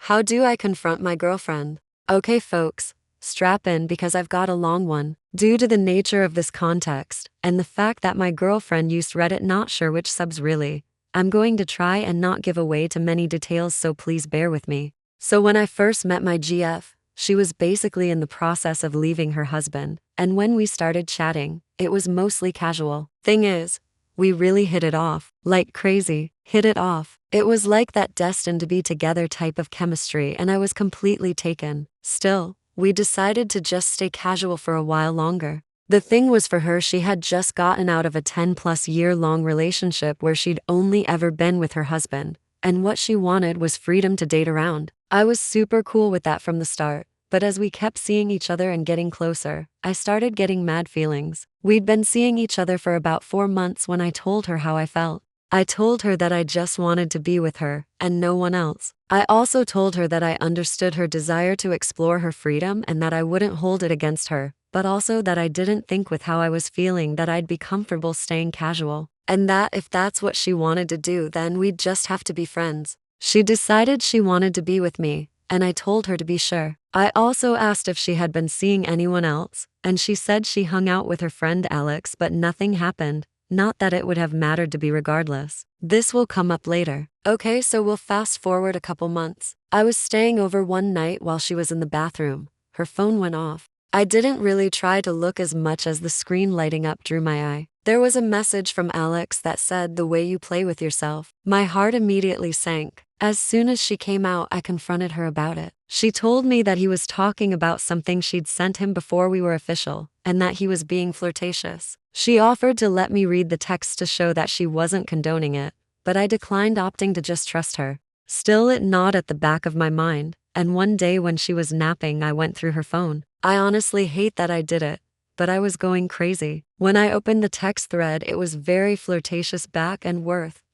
How do I confront my girlfriend? Okay, folks, strap in because I've got a long one. Due to the nature of this context, and the fact that my girlfriend used Reddit, not sure which subs really, I'm going to try and not give away too many details, so please bear with me. So when I first met my GF, she was basically in the process of leaving her husband, and when we started chatting, it was mostly casual. Thing is, we really hit it off, like crazy, hit it off. It was like that destined to be together type of chemistry, and I was completely taken. Still, we decided to just stay casual for a while longer. The thing was, for her, she had just gotten out of a 10-plus-year-long relationship where she'd only ever been with her husband, and what she wanted was freedom to date around. I was super cool with that from the start. But as we kept seeing each other and getting closer, I started getting mad feelings. We'd been seeing each other for about 4 months when I told her how I felt. I told her that I just wanted to be with her, and no one else. I also told her that I understood her desire to explore her freedom and that I wouldn't hold it against her, but also that I didn't think with how I was feeling that I'd be comfortable staying casual, and that if that's what she wanted to do, then we'd just have to be friends. She decided she wanted to be with me, and I told her to be sure. I also asked if she had been seeing anyone else, and she said she hung out with her friend Alex, but nothing happened. Not that it would have mattered to be regardless. This will come up later. Okay, so we'll fast forward a couple months. I was staying over one night while she was in the bathroom. Her phone went off. I didn't really try to look as much as the screen lighting up drew my eye. There was a message from Alex that said, "The way you play with yourself." My heart immediately sank. As soon as she came out, I confronted her about it. She told me that he was talking about something she'd sent him before we were official, and that he was being flirtatious. She offered to let me read the text to show that she wasn't condoning it, but I declined, opting to just trust her. Still, it gnawed at the back of my mind, and one day when she was napping, I went through her phone. I honestly hate that I did it, but I was going crazy. When I opened the text thread, it was very flirtatious back and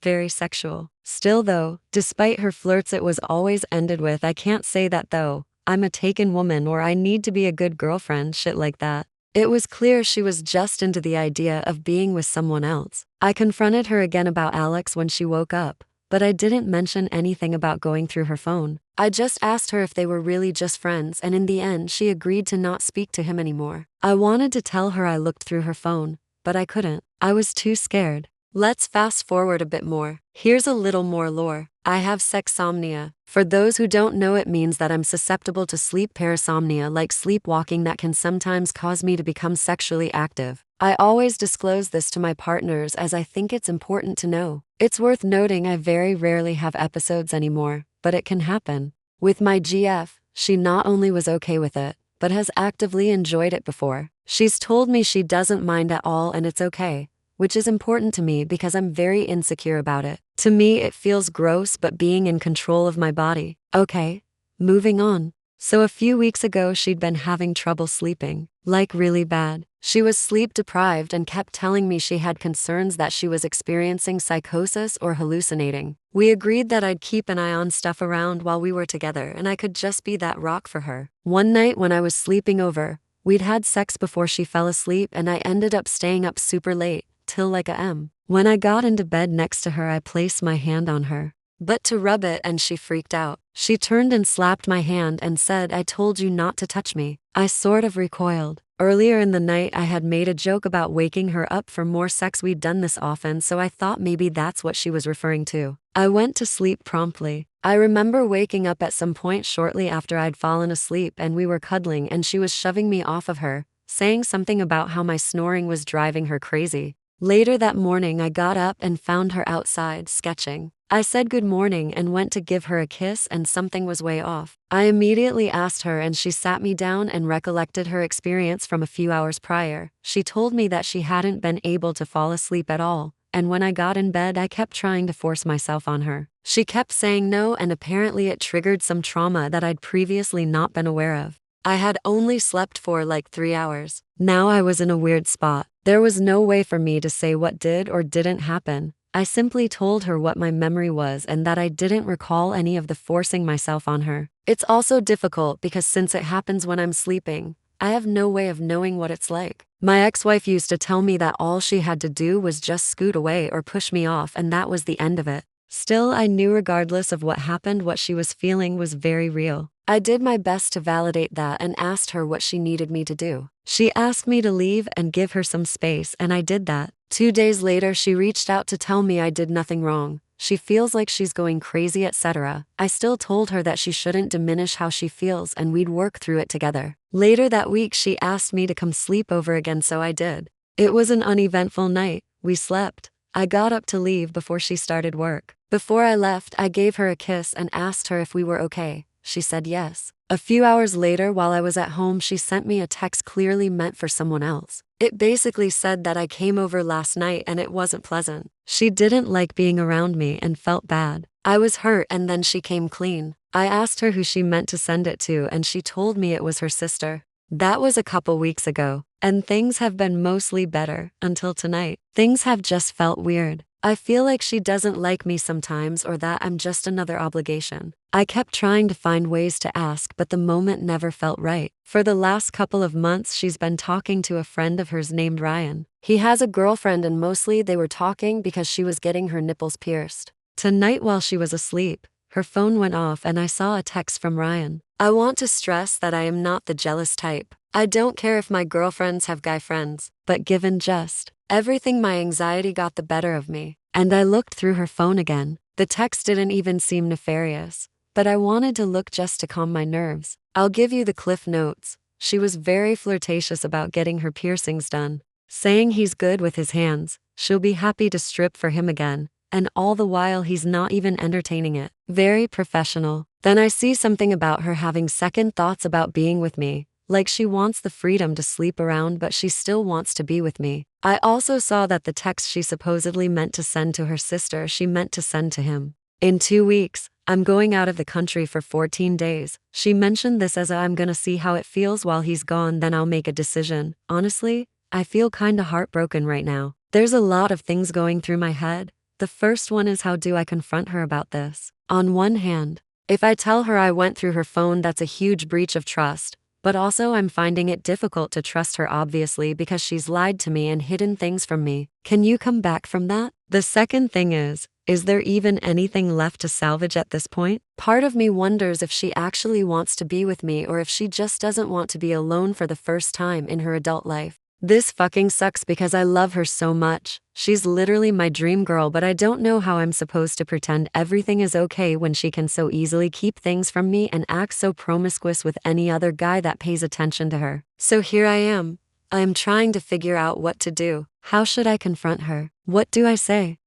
very sexual. Still though, despite her flirts, it was always ended with, "I can't say that though, I'm a taken woman," or "I need to be a good girlfriend," shit like that. It was clear she was just into the idea of being with someone else. I confronted her again about Alex when she woke up, but I didn't mention anything about going through her phone. I just asked her if they were really just friends, and in the end she agreed to not speak to him anymore. I wanted to tell her I looked through her phone, but I couldn't. I was too scared. Let's fast forward a bit more. Here's a little more lore. I have sexsomnia. For those who don't know, it means that I'm susceptible to sleep parasomnia, like sleepwalking, that can sometimes cause me to become sexually active. I always disclose this to my partners as I think it's important to know. It's worth noting I very rarely have episodes anymore, but it can happen. With my GF, she not only was okay with it, but has actively enjoyed it before. She's told me she doesn't mind at all and it's okay, which is important to me because I'm very insecure about it. To me, it feels gross, but being in control of my body. Okay, moving on. So a few weeks ago, she'd been having trouble sleeping, like really bad. She was sleep deprived and kept telling me she had concerns that she was experiencing psychosis or hallucinating. We agreed that I'd keep an eye on stuff around while we were together and I could just be that rock for her. One night when I was sleeping over, we'd had sex before she fell asleep and I ended up staying up super late, till like a m. When I got into bed next to her, I placed my hand on her, but to rub it, and she freaked out. She turned and slapped my hand and said, "I told you not to touch me." I sort of recoiled. Earlier in the night, I had made a joke about waking her up for more sex. We'd done this often, so I thought maybe that's what she was referring to. I went to sleep promptly. I remember waking up at some point shortly after I'd fallen asleep, and we were cuddling and she was shoving me off of her, saying something about how my snoring was driving her crazy. Later that morning, I got up and found her outside sketching. I said good morning and went to give her a kiss, and something was way off. I immediately asked her and she sat me down and recollected her experience from a few hours prior. She told me that she hadn't been able to fall asleep at all, and when I got in bed I kept trying to force myself on her. She kept saying no, and apparently it triggered some trauma that I'd previously not been aware of. I had only slept for like 3 hours. Now I was in a weird spot. There was no way for me to say what did or didn't happen. I simply told her what my memory was and that I didn't recall any of the forcing myself on her. It's also difficult because since it happens when I'm sleeping, I have no way of knowing what it's like. My ex-wife used to tell me that all she had to do was just scoot away or push me off, and that was the end of it. Still, I knew regardless of what happened, what she was feeling was very real. I did my best to validate that and asked her what she needed me to do. She asked me to leave and give her some space, and I did that. 2 days later, she reached out to tell me I did nothing wrong. She feels like she's going crazy, etc. I still told her that she shouldn't diminish how she feels and we'd work through it together. Later that week, she asked me to come sleep over again, so I did. It was an uneventful night. We slept. I got up to leave before she started work. Before I left, I gave her a kiss and asked her if we were okay. She said yes. A few hours later, while I was at home, she sent me a text clearly meant for someone else. It basically said that I came over last night and it wasn't pleasant. She didn't like being around me and felt bad. I was hurt, and then she came clean. I asked her who she meant to send it to, and she told me it was her sister. That was a couple weeks ago, and things have been mostly better until tonight. Things have just felt weird. I feel like she doesn't like me sometimes, or that I'm just another obligation. I kept trying to find ways to ask, but the moment never felt right. For the last couple of months, she's been talking to a friend of hers named Ryan. He has a girlfriend, and mostly they were talking because she was getting her nipples pierced. Tonight, while she was asleep, her phone went off and I saw a text from Ryan. I want to stress that I am not the jealous type. I don't care if my girlfriends have guy friends, but given just everything, my anxiety got the better of me. And I looked through her phone again. The text didn't even seem nefarious, but I wanted to look just to calm my nerves. I'll give you the cliff notes. She was very flirtatious about getting her piercings done, saying he's good with his hands, she'll be happy to strip for him again, and all the while he's not even entertaining it. Very professional. Then I see something about her having second thoughts about being with me, like she wants the freedom to sleep around but she still wants to be with me. I also saw that the text she supposedly meant to send to her sister, she meant to send to him. In 2 weeks, I'm going out of the country for 14 days. She mentioned this as I'm gonna see how it feels while he's gone, then I'll make a decision. Honestly, I feel kinda heartbroken right now. There's a lot of things going through my head. The first one is, how do I confront her about this? On one hand, if I tell her I went through her phone, that's a huge breach of trust. But also, I'm finding it difficult to trust her, obviously, because she's lied to me and hidden things from me. Can you come back from that? The second thing is there even anything left to salvage at this point? Part of me wonders if she actually wants to be with me, or if she just doesn't want to be alone for the first time in her adult life. This fucking sucks because I love her so much. She's literally my dream girl, but I don't know how I'm supposed to pretend everything is okay when she can so easily keep things from me and act so promiscuous with any other guy that pays attention to her. So here I am. I am trying to figure out what to do. How should I confront her? What do I say?